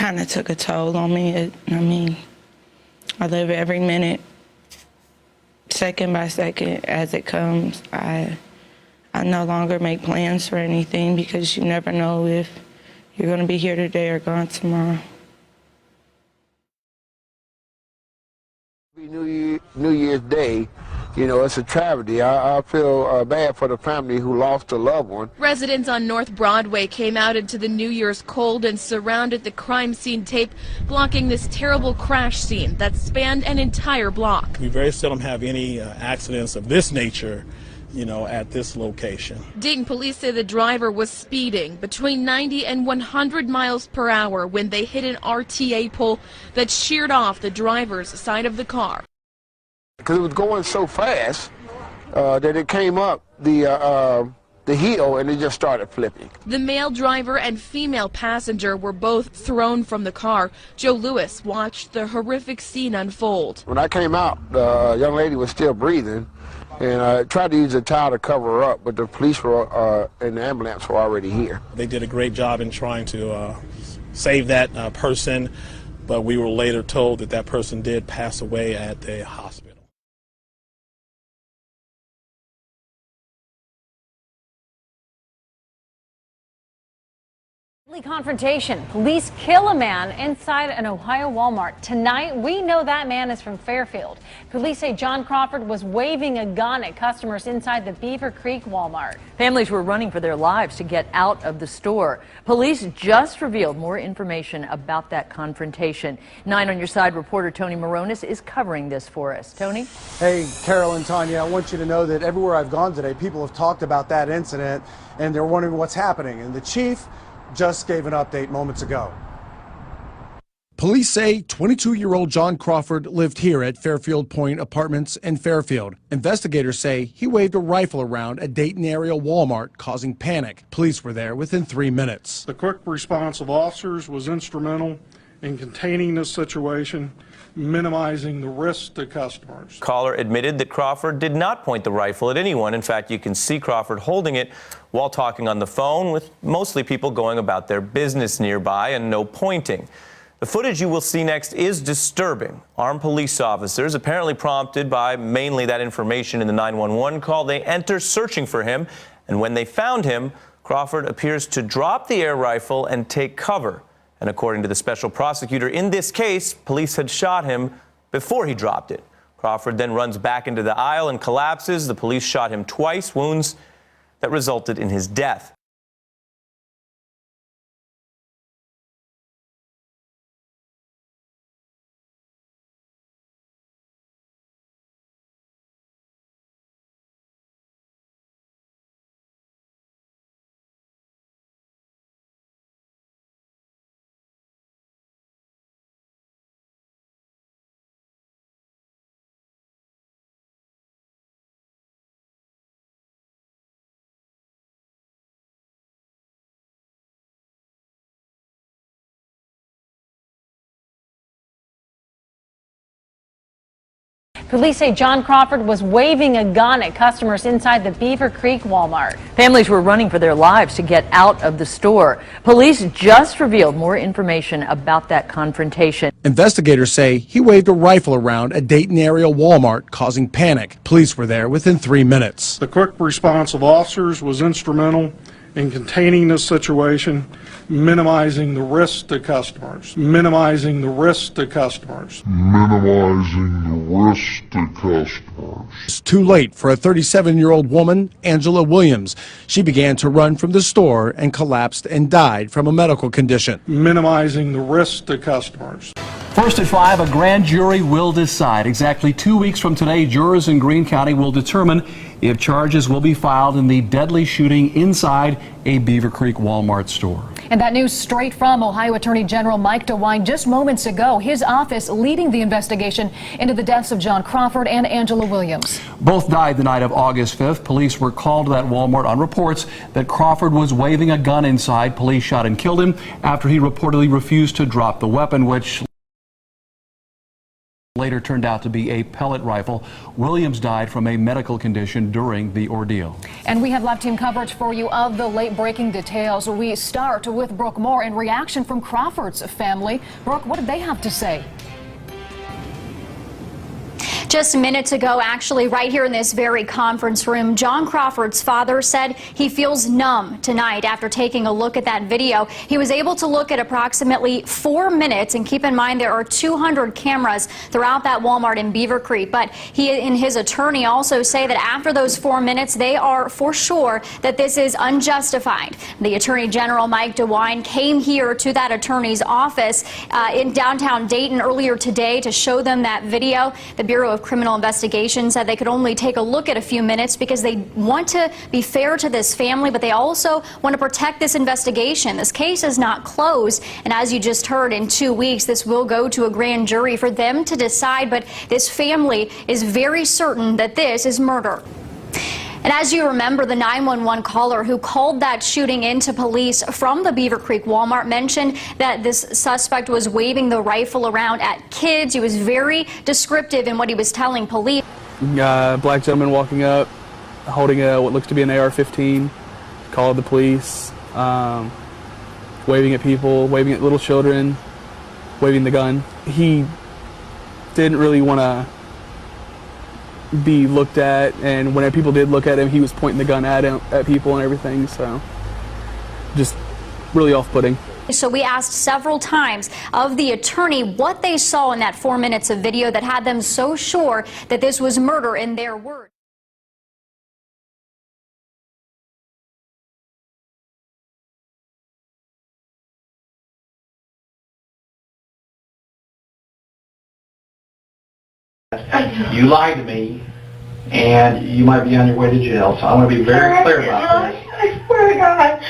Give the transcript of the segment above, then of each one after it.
kind of took a toll on me. I live every minute, second by second as it comes. I no longer make plans for anything because you never know if you're going to be here today or gone tomorrow. New Year's Day, you know, it's a tragedy. I feel bad for the family who lost a loved one. Residents on North Broadway came out into the New Year's cold and surrounded the crime scene tape, blocking this terrible crash scene that spanned an entire block. We very seldom have any accidents of this nature, you know, at this location. Dayton police say the driver was speeding between 90 and 100 miles per hour when they hit an RTA pole that sheared off the driver's side of the car. Because it was going so fast that it came up the hill and it just started flipping. The male driver and female passenger were both thrown from the car. Joe Lewis watched the horrific scene unfold. When I came out, the young lady was still breathing, and I tried to use a towel to cover her up, but the police were and the ambulance were already here. They did a great job in trying to save that person, but we were later told that that person did pass away at the hospital. Confrontation. Police kill a man inside an Ohio Walmart. Tonight, we know that man is from Fairfield. Police say John Crawford was waving a gun at customers inside the Beaver Creek Walmart. Families were running for their lives to get out of the store. Police just revealed more information about that confrontation. 9 on Your Side reporter Tony Moronis is covering this for us. Tony? Hey, Carol and Tanya, I want you to know that everywhere I've gone today, people have talked about that incident and they're wondering what's happening. And the chief just gave an update moments ago. Police say 22-year-old John Crawford lived here at Fairfield Point Apartments in Fairfield. Investigators say he waved a rifle around a Dayton area Walmart, causing panic. Police were there within 3 minutes. The quick response of officers was instrumental in containing this situation, minimizing the risk to customers. Caller admitted that Crawford did not point the rifle at anyone. In fact, you can see Crawford holding it while talking on the phone with mostly people going about their business nearby and no pointing. The footage you will see next is disturbing. Armed police officers, apparently prompted by mainly that information in the 911 call, they enter searching for him, and when they found him, Crawford appears to drop the air rifle and take cover. And according to the special prosecutor in this case, police had shot him before he dropped it. Crawford then runs back into the aisle and collapses. The police shot him twice, wounds that resulted in his death. Police say John Crawford was waving a gun at customers inside the Beaver Creek Walmart. Families were running for their lives to get out of the store. Police just revealed more information about that confrontation. Investigators say he waved a rifle around a Dayton area Walmart, causing panic. Police were there within 3 minutes. The quick response of officers was instrumental in containing this situation, minimizing the risk to customers. Minimizing the risk to customers. Minimizing the risk to customers. It's too late for a 37-year-old woman, Angela Williams. She began to run from the store and collapsed and died from a medical condition. Minimizing the risk to customers. First at 5, a grand jury will decide. Exactly 2 weeks from today, jurors in Greene County will determine if charges will be filed in the deadly shooting inside a Beaver Creek Walmart store. And that news straight from Ohio Attorney General Mike DeWine just moments ago. His office leading the investigation into the deaths of John Crawford and Angela Williams. Both died the night of August 5th. Police were called to that Walmart on reports that Crawford was waving a gun inside. Police shot and killed him after he reportedly refused to drop the weapon, which Later turned out to be a pellet rifle. Williams died from a medical condition during the ordeal. And we have live team coverage for you of the late breaking details. We start with Brooke Moore in reaction from Crawford's family. Brooke, what did they have to say? Just minutes ago, actually, right here in this very conference room, John Crawford's father said he feels numb tonight after taking a look at that video. He was able to look at approximately 4 minutes, and keep in mind there are 200 cameras throughout that Walmart in Beaver Creek. But he and his attorney also say that after those 4 minutes, they are for sure that this is unjustified. The Attorney General, Mike DeWine, came here to that attorney's office in downtown Dayton earlier today to show them that video. The Bureau of Criminal Investigation said they could only take a look at a few minutes because they want to be fair to this family, but they also want to protect this investigation. This case is not closed, and as you just heard, in 2 weeks this will go to a grand jury for them to decide, but this family is very certain that this is murder. And as you remember, the 911 caller who called that shooting into police from the Beaver Creek Walmart mentioned that this suspect was waving the rifle around at kids. He was very descriptive in what he was telling police. Black gentleman walking up, holding what looks to be an AR-15, called the police, waving at people, waving at little children, waving the gun. He didn't really want to be looked at, and when people did look at him, he was pointing the gun at people and everything, so just really off-putting. So we asked several times of the attorney what they saw in that 4 minutes of video that had them so sure that this was murder in their words. You lied to me, and you might be on your way to jail, so I want to be very clear about this. I swear to God,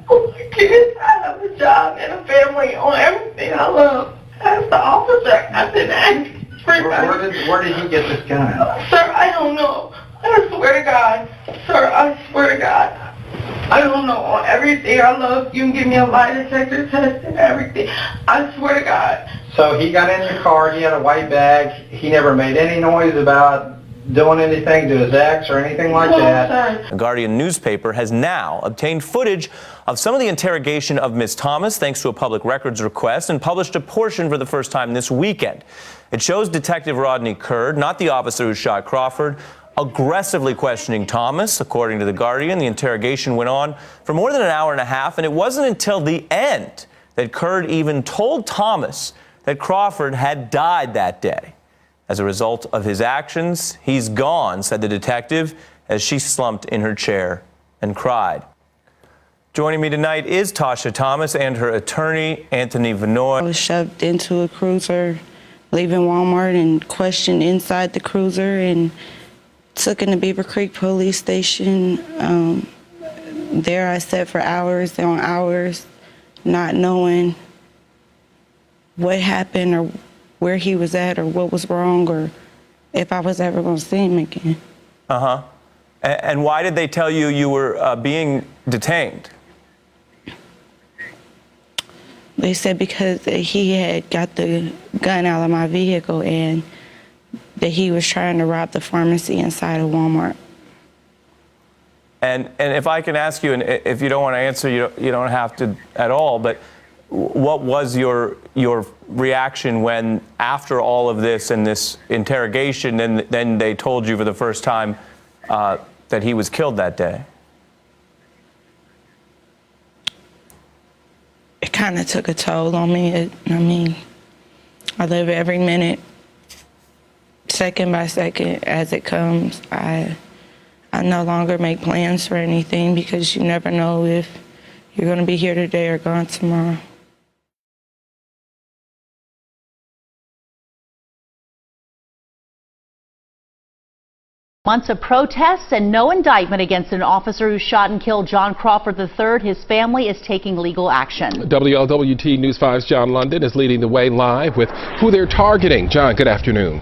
oh my kids, I have a job and a family on everything I love. As the officer, I've been asking Where did he get this gun? Sir, I don't know. I swear to God. Sir, I swear to God. I don't know. On everything I love, you can give me a lie detector test and everything. I swear to God. So he got in your car, he had a white bag, he never made any noise about doing anything to his ex or anything like that. The Guardian newspaper has now obtained footage of some of the interrogation of Ms. Thomas thanks to a public records request, and published a portion for the first time this weekend. It shows Detective Rodney Curd, not the officer who shot Crawford, aggressively questioning Thomas. According to the Guardian, the interrogation went on for more than an hour and a half, and it wasn't until the end that Curd even told Thomas that Crawford had died that day. As a result of his actions, he's gone, said the detective, as she slumped in her chair and cried. Joining me tonight is Tasha Thomas and her attorney, Anthony Vinoy. I was shoved into a cruiser, leaving Walmart, and questioned inside the cruiser, and took in the Beaver Creek police station. There I sat for hours on hours, not knowing what happened or where he was at or what was wrong or if I was ever going to see him again. Uh-huh. And why did they tell you you were being detained? They said because he had got the gun out of my vehicle and that he was trying to rob the pharmacy inside of Walmart. And if I can ask you, and if you don't want to answer, you don't have to at all, but what was your reaction when, after all of this and this interrogation, then they told you for the first time that he was killed that day? It kind of took a toll on me. I live every minute, second by second, as it comes. I no longer make plans for anything because you never know if you're going to be here today or gone tomorrow. Months of protests and no indictment against an officer who shot and killed John Crawford III. His family is taking legal action. WLWT News 5's John London is leading the way live with who they're targeting. John, good afternoon.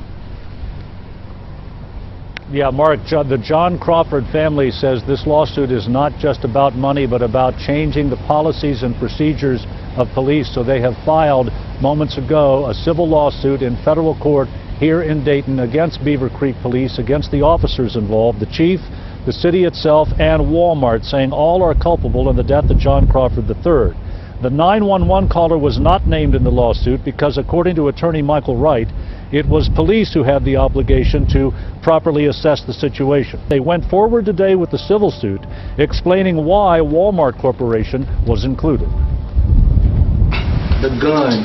Yeah, Mark, the John Crawford family says this lawsuit is not just about money, but about changing the policies and procedures of police. So they have filed moments ago a civil lawsuit in federal court here in Dayton against Beaver Creek Police, against the officers involved, the chief, the city itself, and Walmart, saying all are culpable in the death of John Crawford III. The 911 caller was not named in the lawsuit because, according to attorney Michael Wright, it was police who had the obligation to properly assess the situation. They went forward today with the civil suit, explaining why Walmart Corporation was included. The gun,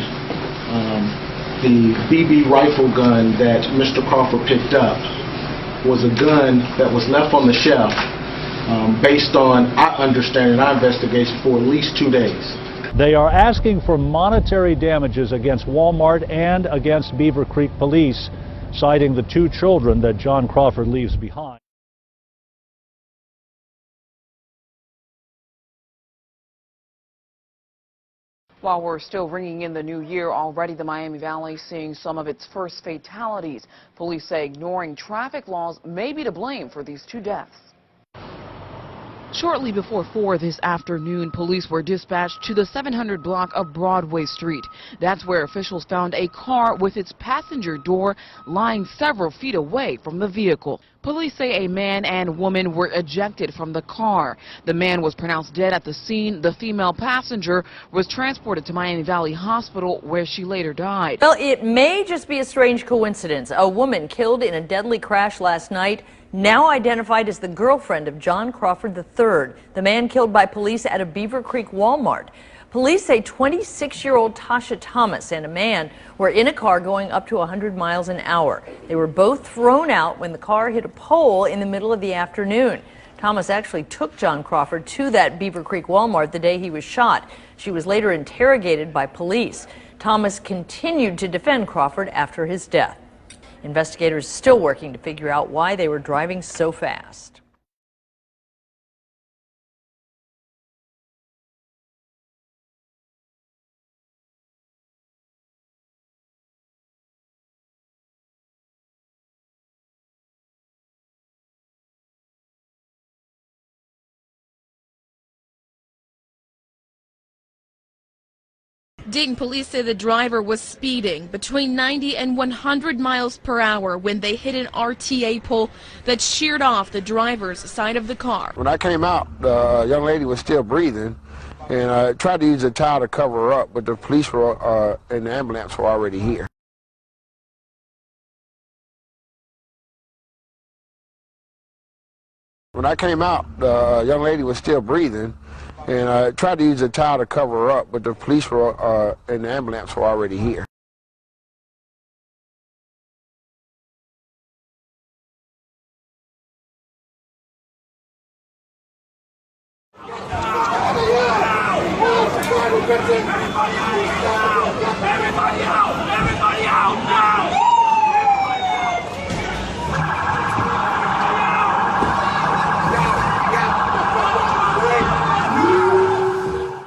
the BB rifle gun that Mr. Crawford picked up, was a gun that was left on the shelf based on our understanding, our investigation, for at least 2 days. They are asking for monetary damages against Walmart and against Beaver Creek Police, citing the 2 children that John Crawford leaves behind. While we're still ringing in the new year, already the Miami Valley seeing some of its first fatalities. Police say ignoring traffic laws may be to blame for these 2 deaths. Shortly before 4 this afternoon, police were dispatched to the 700 block of Broadway Street. That's where officials found a car with its passenger door lying several feet away from the vehicle. Police say a man and woman were ejected from the car. The man was pronounced dead at the scene. The female passenger was transported to Miami Valley Hospital, where she later died. Well, it may just be a strange coincidence. A woman killed in a deadly crash last night, now identified as the girlfriend of John Crawford III, the man killed by police at a Beaver Creek Walmart. Police say 26-year-old Tasha Thomas and a man were in a car going up to 100 miles an hour. They were both thrown out when the car hit a pole in the middle of the afternoon. Thomas actually took John Crawford to that Beaver Creek Walmart the day he was shot. She was later interrogated by police. Thomas continued to defend Crawford after his death. Investigators still working to figure out why they were driving so fast. Dayton police say the driver was speeding between 90 and 100 miles per hour when they hit an RTA pole that sheared off the driver's side of the car. When I came out, the young lady was still breathing, and I tried to use a towel to cover her up, but the police were and the ambulance were already here. When I came out, the young lady was still breathing, and I tried to use a towel to cover her up, but the police were and the ambulance were already here. Everybody out! Everybody out now!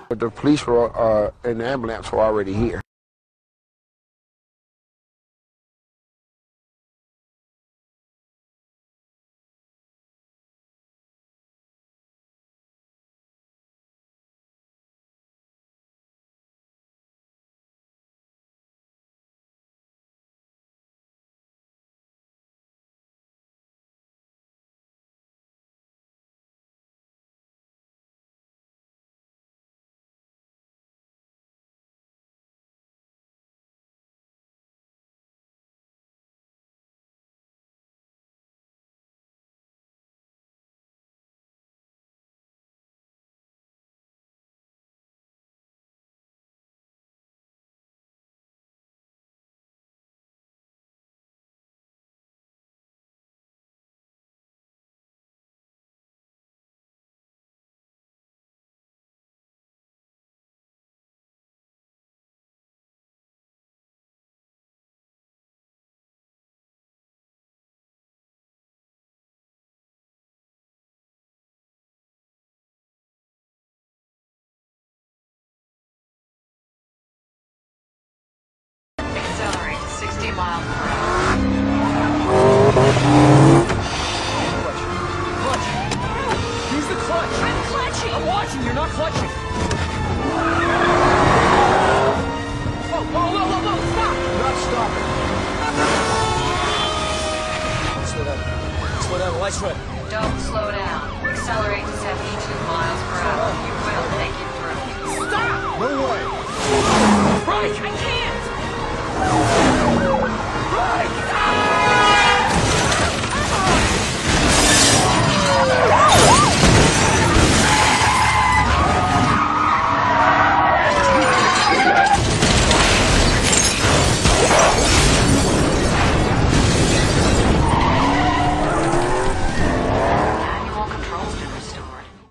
But the police were and the ambulance were already here. down the lights red. Don't slow down. Accelerate to 72 miles per hour. You will make it through. Stop! No way! Right, I can't! Right!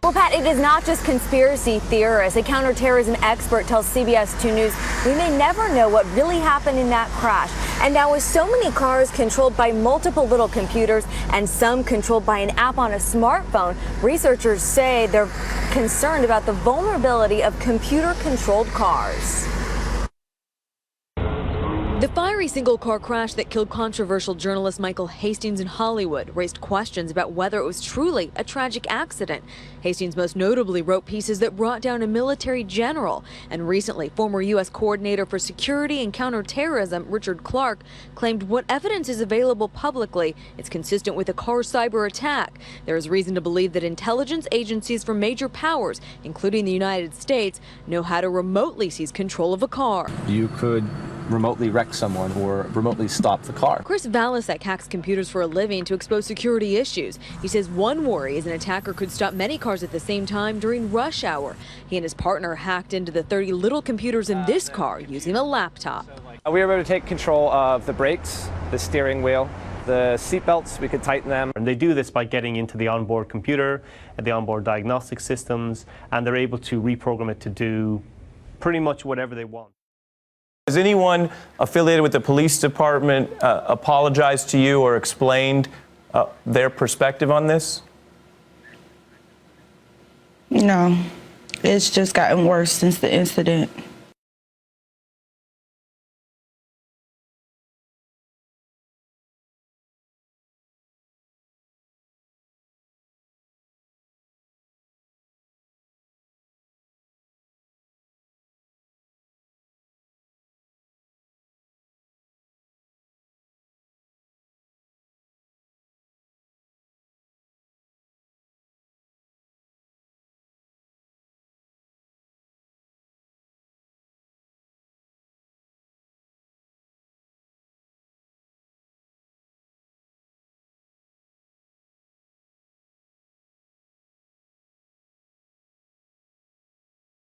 Well, Pat, it is not just conspiracy theorists. A counterterrorism expert tells CBS 2 News we may never know what really happened in that crash. And now with so many cars controlled by multiple little computers and some controlled by an app on a smartphone, researchers say they're concerned about the vulnerability of computer-controlled cars. The fiery single-car crash that killed controversial journalist Michael Hastings in Hollywood raised questions about whether it was truly a tragic accident. Hastings most notably wrote pieces that brought down a military general. And recently, former U.S. Coordinator for Security and Counterterrorism Richard Clark claimed what evidence is available publicly is consistent with a car cyber attack. There is reason to believe that intelligence agencies from major powers, including the United States, know how to remotely seize control of a car. You could remotely wreck someone or remotely stop the car. Chris Valasek hacks computers for a living to expose security issues. He says one worry is an attacker could stop many cars at the same time during rush hour. He and his partner hacked into the 30 little computers in this car using a laptop. We were able to take control of the brakes, the steering wheel, the seat belts. We could tighten them. And they do this by getting into the onboard computer and the onboard diagnostic systems, and they're able to reprogram it to do pretty much whatever they want. Has anyone affiliated with the police department apologized to you or explained their perspective on this? No, it's just gotten worse since the incident.